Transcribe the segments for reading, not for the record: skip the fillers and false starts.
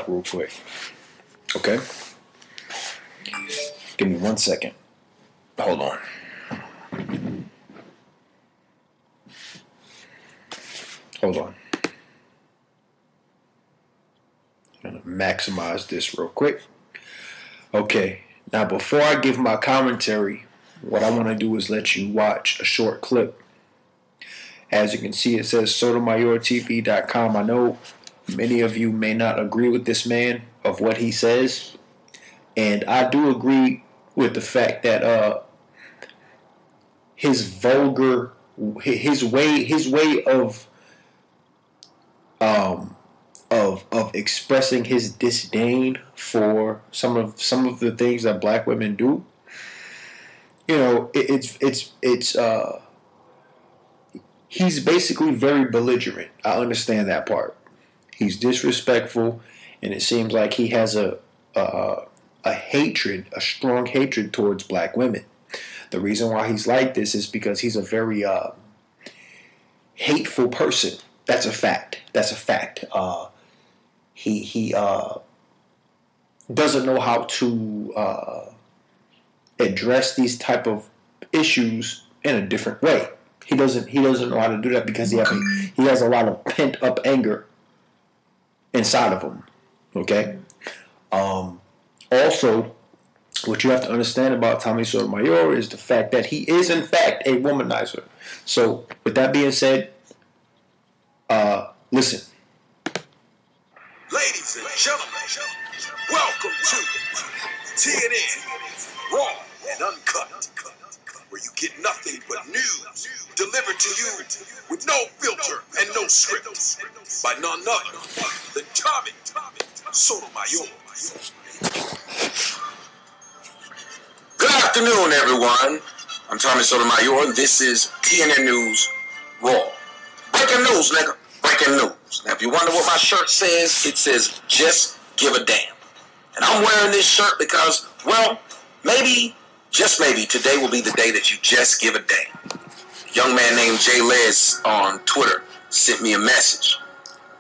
up real quick. Okay? Give me 1 second. Hold on. Hold on. I'm going to maximize this real quick. Okay. Now, before I give my commentary, what I want to do is let you watch a short clip. As you can see, it says SotomayorTV.com. I know many of you may not agree with this man of what he says. And I do agree with the fact that his vulgar, his way of expressing his disdain for some of the things that black women do. You know, he's basically very belligerent. I understand that part. He's disrespectful, and it seems like he has a strong hatred towards black women. The reason why he's like this is because he's a very hateful person. That's a fact. He doesn't know how to address these type of issues in a different way. He doesn't know how to do that because he has a lot of pent up anger inside of him. Okay. Also, what you have to understand about Tommy Sotomayor is the fact that he is in fact a womanizer. So, with that being said, listen. Ladies and gentlemen, welcome to TNN Raw and Uncut, where you get nothing but news delivered to you with no filter and no script by none other than Tommy Sotomayor. Good afternoon, everyone. I'm Tommy Sotomayor, and this is TNN News Raw. Breaking news, nigga. Breaking news. Now, if you wonder what my shirt says, it says, just give a damn. And I'm wearing this shirt because, well, maybe, just maybe, today will be the day that you just give a damn. A young man named Jay Les on Twitter sent me a message,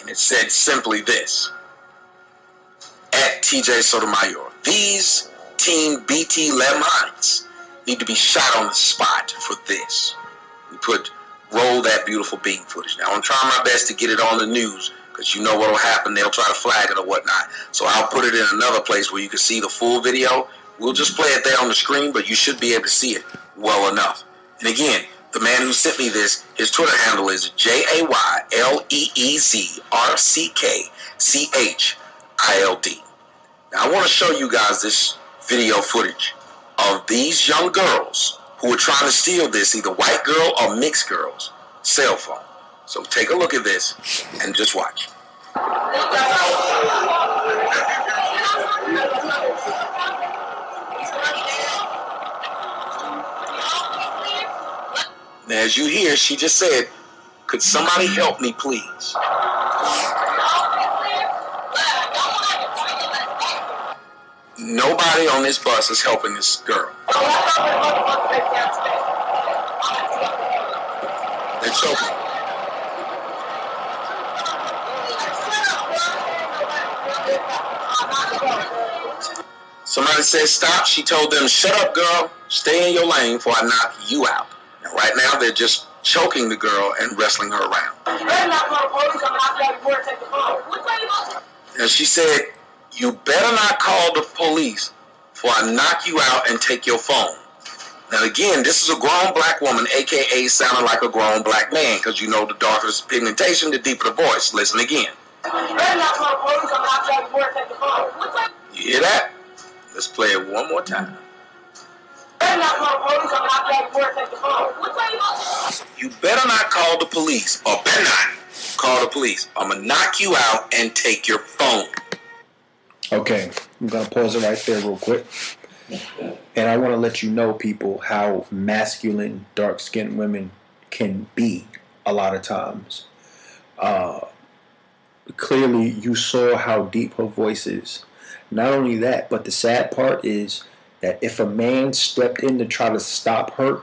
and it said simply this. At TJ Sotomayor, these Team BT led minds need to be shot on the spot for this. We roll that beautiful beam footage. Now, I'm trying my best to get it on the news because you know what will happen. They'll try to flag it or whatnot. So I'll put it in another place where you can see the full video. We'll just play it there on the screen, but you should be able to see it well enough. And again, the man who sent me this, his Twitter handle is JAYLEEZRCKCHILD. Now, I want to show you guys this video footage of these young girls who are trying to steal this, either white girl or mixed girl's cell phone. So take a look at this and just watch. Now, as you hear, she just said, could somebody help me, please? Nobody on this bus is helping this girl. They're choking. Somebody said stop. She told them, shut up, girl. Stay in your lane before I knock you out. And right now, they're just choking the girl and wrestling her around. And she said, you better not call the police before I knock you out and take your phone. Now, again, this is a grown black woman, a.k.a. sounding like a grown black man, because you know the darker the pigmentation, the deeper the voice. Listen again. You hear that? Let's play it one more time. You better not call the police, or better not call the police. I'm going to knock you out and take your phone. Okay, I'm going to pause it right there real quick. And I want to let you know, people, how masculine, dark-skinned women can be a lot of times. Clearly, you saw how deep her voice is. Not only that, but the sad part is that if a man stepped in to try to stop her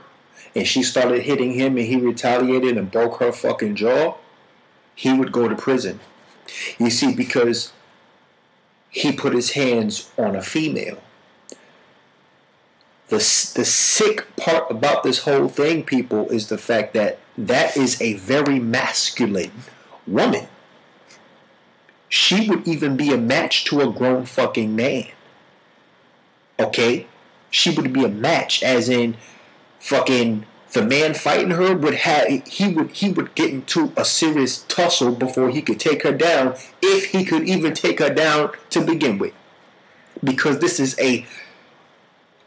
and she started hitting him and he retaliated and broke her fucking jaw, he would go to prison. You see, because he put his hands on a female. The sick part about this whole thing, people, is the fact that that is a very masculine woman. She would even be a match to a grown fucking man. Okay? She would be a match, as in fucking the man fighting her would have he would get into a serious tussle before he could take her down, if he could even take her down to begin with. Because this is a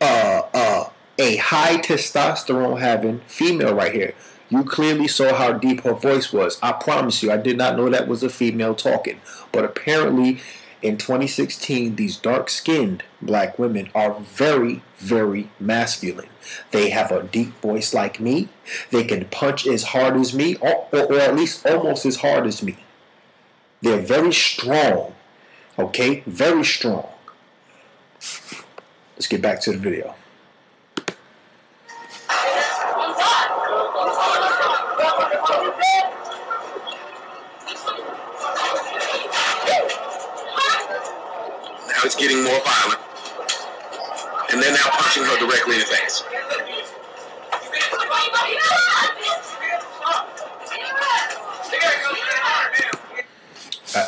high testosterone having female right here. You clearly saw how deep her voice was. I promise you, I did not know that was a female talking. But apparently, in 2016, these dark-skinned black women are very, very masculine. They have a deep voice like me. They can punch as hard as me, or at least almost as hard as me. They're very strong. Okay? Very strong. Let's get back to the video. Now it's getting more violent. And they're now punching her directly in the face.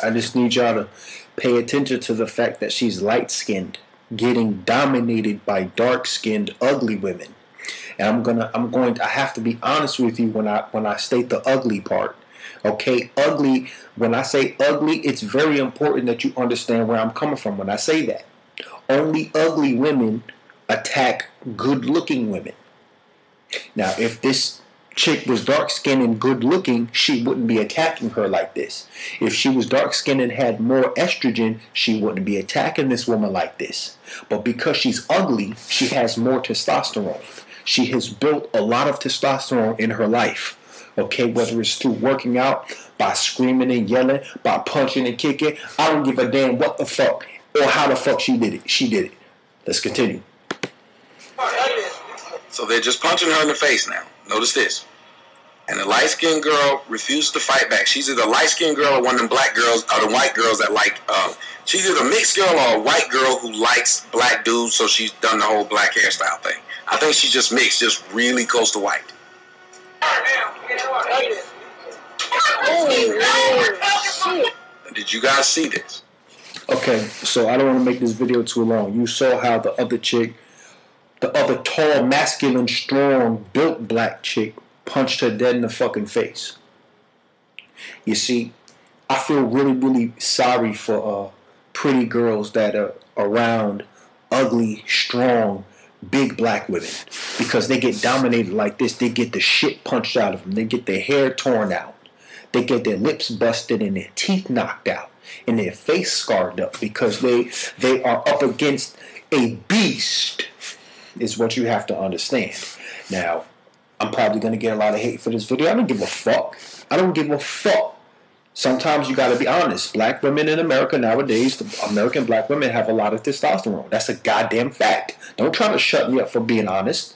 I just need y'all to pay attention to the fact that she's light-skinned, getting dominated by dark-skinned, ugly women. And I have to be honest with you when I state the ugly part. Okay, ugly, when I say ugly, it's very important that you understand where I'm coming from when I say that. Only ugly women attack good-looking women. Now, if this chick was dark-skinned and good-looking, she wouldn't be attacking her like this. If she was dark-skinned and had more estrogen, she wouldn't be attacking this woman like this. But because she's ugly, she has more testosterone. She has built a lot of testosterone in her life. Okay, whether it's through working out, by screaming and yelling, by punching and kicking, I don't give a damn what the fuck or how the fuck she did it. She did it. Let's continue. So they're just punching her in the face now. Notice this. And the light-skinned girl refuses to fight back. She's either a light-skinned girl or one of them black girls, or the white girls that like, she's either a mixed girl or a white girl who likes black dudes, so she's done the whole black hairstyle thing. I think she's just mixed, just really close to white. Did you guys see this? Okay, so I don't want to make this video too long. You saw how the other chick, the other tall, masculine, strong, built black chick punched her dead in the fucking face. You see, I feel really, really sorry for pretty girls that are around ugly, strong, big black women, because they get dominated like this. They get the shit punched out of them. They get their hair torn out. They get their lips busted and their teeth knocked out and their face scarred up because they are up against a beast, is what you have to understand. Now, I'm probably going to get a lot of hate for this video. I don't give a fuck. I don't give a fuck. Sometimes you got to be honest. Black women in America nowadays, the American black women have a lot of testosterone. That's a goddamn fact. Don't try to shut me up for being honest.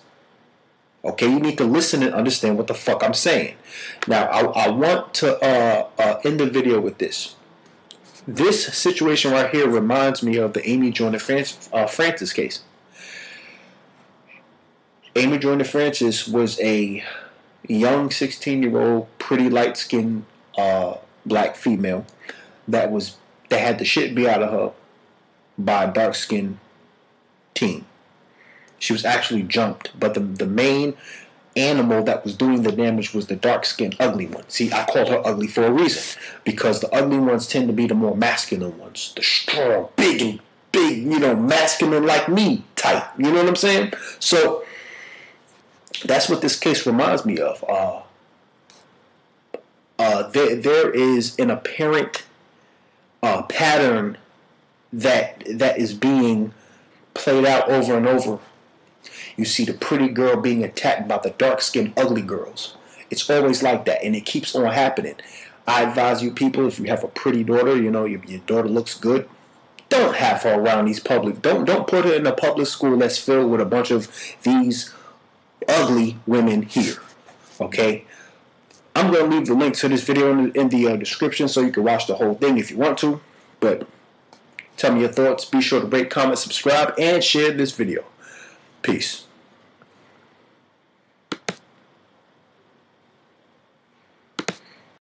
Okay, you need to listen and understand what the fuck I'm saying. Now, I want to end the video with this. This situation right here reminds me of the Amy Joyner Francis case. Amy Joyner Francis was a young 16-year-old, pretty light-skinned black female that had the shit beat out of her by a dark-skinned teen. She was actually jumped, but the main animal that was doing the damage was the dark-skinned ugly one. See, I called her ugly for a reason, because the ugly ones tend to be the more masculine ones, the strong, big, masculine like me type. You know what I'm saying? So that's what this case reminds me of. There is an apparent pattern that is being played out over and over. You see the pretty girl being attacked by the dark-skinned ugly girls. It's always like that, and it keeps on happening. I advise you people, if you have a pretty daughter, your daughter looks good, don't have her around these public. Don't put her in a public school that's filled with a bunch of these ugly women here. Okay? I'm going to leave the link to this video in the description so you can watch the whole thing if you want to. But Tell me your thoughts. Be sure to rate, comment, subscribe, and share this video. Peace.